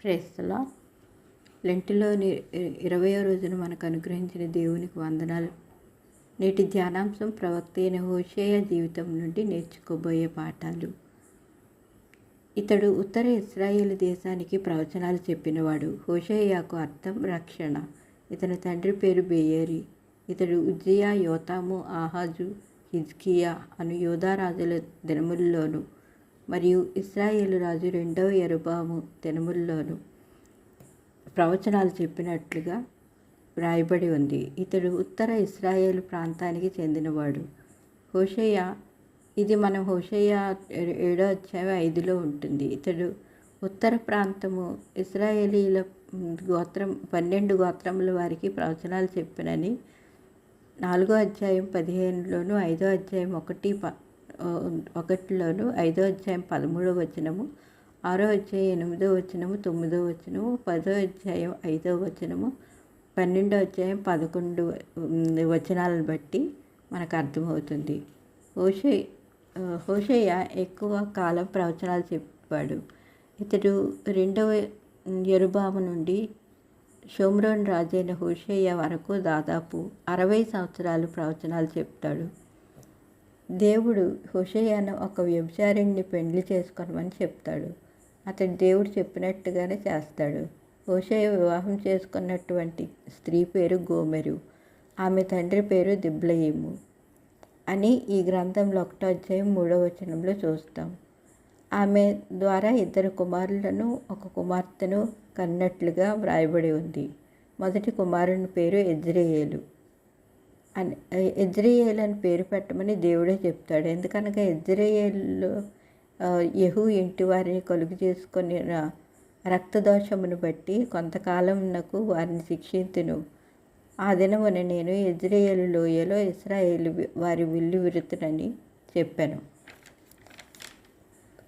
Praise the Lord. లెంటులోని 20వ రోజున మనకు అనుగ్రహించిన దేవునికి వందనాలు. నేటి ధ్యానాంశం ప్రవక్త అయిన హోషేయ జీవితం నుండి నేర్చుకోబోయే పాఠాలు. ఇతడు ఉత్తర ఇశ్రాయేలు దేశానికి ప్రవచనాలు చెప్పినవాడు. హోషేయకు అర్థం రక్షణ. ఇతని తండ్రి పేరు బెయేరి. ఇతడు ఉజ్జియా, యోతాము, ఆహాజు, హిజ్కియా అను యూదారాజుల దినముల్లోను మరియు ఇశ్రాయేలు రాజు 2వ యరొబాము దినముల్లోను ప్రవచనాలు చెప్పినట్లుగా వ్రాయబడి ఉంది. ఇతడు ఉత్తర ఇశ్రాయేలు ప్రాంతానికి చెందినవాడు. హోషేయ ఇది మనం హోషేయ 7వ అధ్యాయం 5లో ఉంటుంది. ఇతడు ఉత్తర ప్రాంతము ఇశ్రాయేలీల 12 గోత్రముల వారికి ప్రవచనాలు చెప్పినని 4వ అధ్యాయం 15లోను, 5వ అధ్యాయం 1లోను, 5వ అధ్యాయం 13వ వచనము, 6వ అధ్యాయం 8వ వచనము, 9వ వచనము, 10వ అధ్యాయం 5వ వచనము, 12వ అధ్యాయం 11 వచనాలను బట్టి మనకు అర్థమవుతుంది. హోషేయ ఎక్కువ కాలం ప్రవచనాలు చెప్పాడు. ఇతడు 2వ యరొబాము నుండి షోమ్రోన్ రాజైన హోషేయ వరకు దాదాపు 60 సంవత్సరాలు ప్రవచనాలు చెప్తాడు. దేవుడు హోషేయను ఒక వ్యభిచారిణిని పెండ్లి చేసుకోమని చెప్తాడు. అతడు దేవుడు చెప్పినట్టుగానే చేస్తాడు. హోషేయ వివాహం చేసుకున్నటువంటి స్త్రీ పేరు గోమెరు. ఆమె తండ్రి పేరు దిబ్లయీము అని ఈ గ్రంథంలో 1వ అధ్యాయం 3వ వచనంలో చూస్తాం. ఆమె ద్వారా 2 కుమారులను 1 కుమార్తెను కన్నట్లుగా వ్రాయబడి ఉంది. మొదటి కుమారుని పేరు ఎజ్రెయేలు అని పేరు పెట్టమని దేవుడే చెప్తాడు. ఎందుకనగా ఎజ్రెయేలు యెహూ ఇంటి వారిని కలుగు చేసుకొని రక్తదోషమును బట్టి కొంతకాలంనకు వారిని శిక్షింతును. ఆ దినమున నేను యెజ్రెయేలు లోయలో ఇశ్రాయేలు వారి విల్లు విరుతునని చెప్పాను.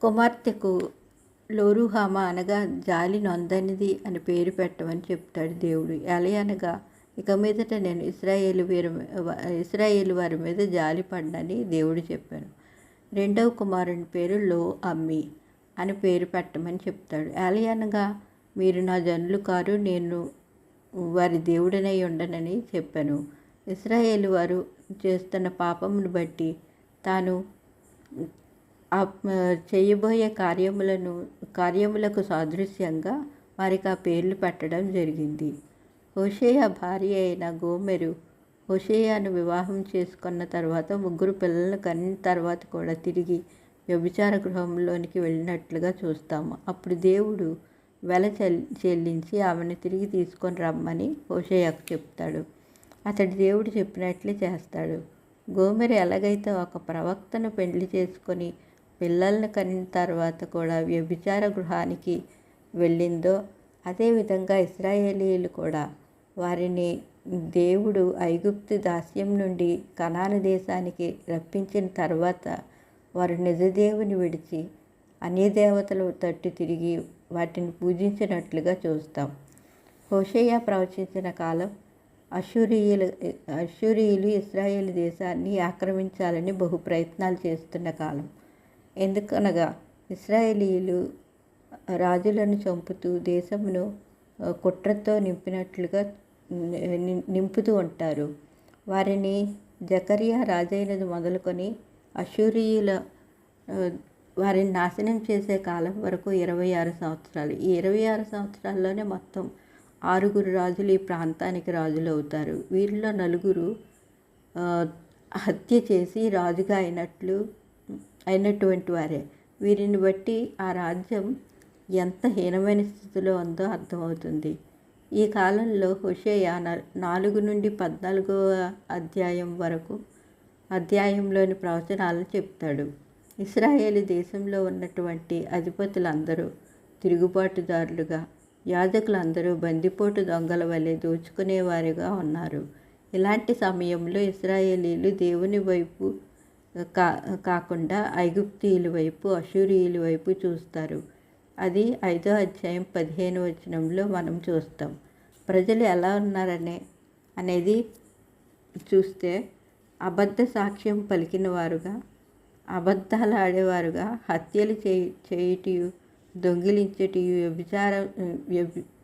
కుమార్తెకు లోరుహామా అనగా జాలి నొందనిది అని పేరు పెట్టమని చెప్తాడు దేవుడు. ఎలయనగా ఇక మీదట నేను ఇశ్రాయేలు వారి మీద జాలి పడ్డని దేవుడు చెప్పాను. 2వ కుమారుని పేరు లో అమ్మి అని పేరు పెట్టమని చెప్తాడు. ఎలయనగా మీరు నా జనులు కారు, నేను వారి దేవుడనై ఉండనని చెప్పాను. ఇశ్రాయేలు వారు చేస్తున్న పాపమును బట్టి తాను చేయబోయే కార్యములకు సాదృశ్యంగా వారికి ఆ పేర్లు పెట్టడం జరిగింది. హోషేయ భార్య అయిన గోమెరు హోషేయను వివాహం చేసుకున్న తర్వాత 3 పిల్లలను కన్న తర్వాత కూడా తిరిగి వ్యభిచార గృహంలోనికి వెళ్ళినట్లుగా చూస్తాము. అప్పుడు దేవుడు వెల చెల్లించి ఆమెను తిరిగి తీసుకొని రమ్మని హోషేయకు చెప్తాడు. అతడు దేవుడు చెప్పినట్లే చేస్తాడు. గోమెరు ఎలాగైతే ఒక ప్రవక్తను పెళ్లి చేసుకొని పిల్లలను కనిన తర్వాత కూడా వ్యభిచార గృహానికి వెళ్ళిందో, అదేవిధంగా ఇశ్రాయేలీయులు కూడా వారిని దేవుడు ఐగుప్తు దాస్యం నుండి కనాను దేశానికి రప్పించిన తర్వాత వారు నిజదేవుని విడిచి అన్యదేవతల తట్టు తిరిగి వాటిని పూజించినట్లుగా చూస్తాం. హోషేయ ప్రవచించిన కాలం అష్షూరీయులు ఇశ్రాయేలు దేశాన్ని ఆక్రమించాలని బహు ప్రయత్నాలు చేస్తున్న కాలం. ఎందుకనగా ఇశ్రాయేలీయులు రాజులను చంపుతూ దేశమును కుట్రతో నింపుతూ ఉంటారు. వారిని జకరియా రాజైనది మొదలుకొని అష్షూరీయుల వారిని నాశనం చేసే కాలం వరకు 26 సంవత్సరాలు. ఈ 26 సంవత్సరాల్లోనే మొత్తం 6 రాజులు ఈ ప్రాంతానికి రాజులు అవుతారు. వీరిలో 4 హత్య చేసి రాజుగా అయినటువంటి వారే. వీరిని బట్టి ఆ రాజ్యం ఎంత హీనమైన స్థితిలో ఉందో అర్థమవుతుంది. ఈ కాలంలో హోషేయ 4 నుండి 14వ అధ్యాయంలోని ప్రవచనాలను చెప్తాడు. ఇశ్రాయేలు దేశంలో ఉన్నటువంటి అధిపతులందరూ తిరుగుబాటుదారులుగా, యాజకులందరూ బందిపోటు దొంగల వలె దోచుకునేవారుగా ఉన్నారు. ఇలాంటి సమయంలో ఇశ్రాయేలీలు దేవుని వైపు కాకుండా ఐగుప్తీయుల వైపు, అష్షూరీయుల వైపు చూస్తారు. అది 5వ అధ్యాయం 15వ వచనంలో మనం చూస్తాం. ప్రజలు ఎలా అనేది చూస్తే అబద్ధ సాక్ష్యం పలికిన వారుగా, అబద్ధాలు ఆడేవారుగా, హత్యలు చేయుటయు, దొంగిలించుటయు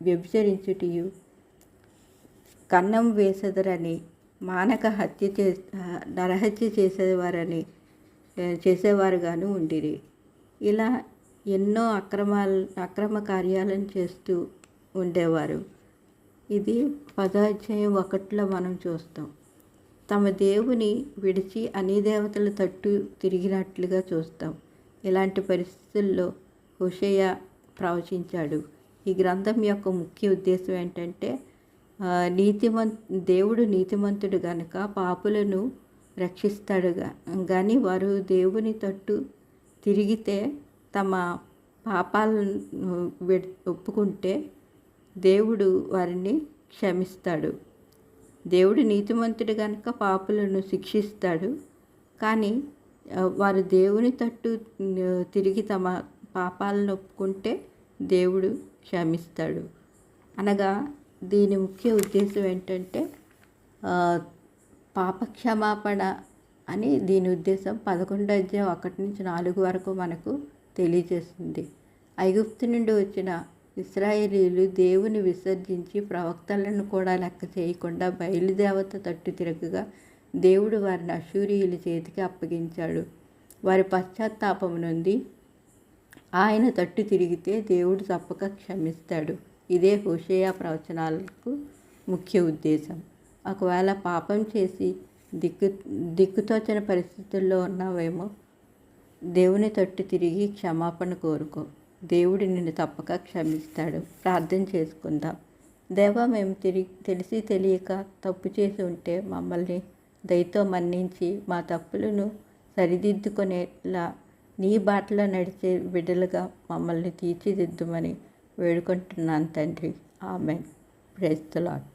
వ్యభిచరించుటయు కన్నం వేసెదరని మానక నరహత్య చేసేవారుగాను ఉండిరి. ఇలా ఎన్నో అక్రమ కార్యాలను చేస్తూ ఉండేవారు. ఇది 10వ అధ్యాయం 1లో మనం చూస్తాం. తమ దేవుని విడిచి అన్యదేవతల తట్టు తిరిగినట్లుగా చూస్తాం. ఇలాంటి పరిస్థితుల్లో హోషేయ ప్రవచించాడు. ఈ గ్రంథం యొక్క ముఖ్య ఉద్దేశం ఏంటంటే, దేవుడు నీతిమంతుడు గనుక పాపులను రక్షిస్తాడు. కానీ వారు దేవుని తట్టు తిరిగితే, తమ పాపాలను ఒప్పుకుంటే దేవుడు వారిని క్షమిస్తాడు. దేవుడు నీతిమంతుడు కనుక పాపులను శిక్షిస్తాడు. కానీ వారు దేవుని తట్టు తిరిగి తమ పాపాలను ఒప్పుకుంటే దేవుడు క్షమిస్తాడు. అనగా దీని ముఖ్య ఉద్దేశం ఏంటంటే, పాపక్షమాపణ అని దీని ఉద్దేశం 11వ అధ్యాయం 1-4 వరకు మనకు తెలియజేస్తుంది. ఐగుప్తు నుండి వచ్చిన ఇశ్రాయేలీయులు దేవుని విసర్జించి ప్రవక్తలను కూడా లెక్క చేయకుండా బయలుదేవత తట్టు తిరగగా దేవుడు వారిని అష్షూరీయుల చేతికి అప్పగించాడు. వారి పశ్చాత్తాపం నుండి ఆయన తట్టు తిరిగితే దేవుడు తప్పక క్షమిస్తాడు. ఇదే హోషేయ ప్రవచనాలకు ముఖ్య ఉద్దేశం. ఒకవేళ పాపం చేసి దిక్కుతోచని పరిస్థితుల్లో ఉన్నావేమో, దేవుని తట్టు తిరిగి క్షమాపణ కోరుకో. దేవుడు నిన్ను తప్పక క్షమిస్తాడు. ప్రార్థన చేసుకుందాం. దేవా, మేము తెలిసి తెలియక తప్పు చేసి ఉంటే మమ్మల్ని దయతో మన్నించి మా తప్పులను సరిదిద్దుకునేలా నీ బాటలో నడిచే బిడ్డలుగా మమ్మల్ని తీర్చిదిద్దుమని వేడుకుంటున్నాను తండ్రి. ఆమెన్. Praise the lord.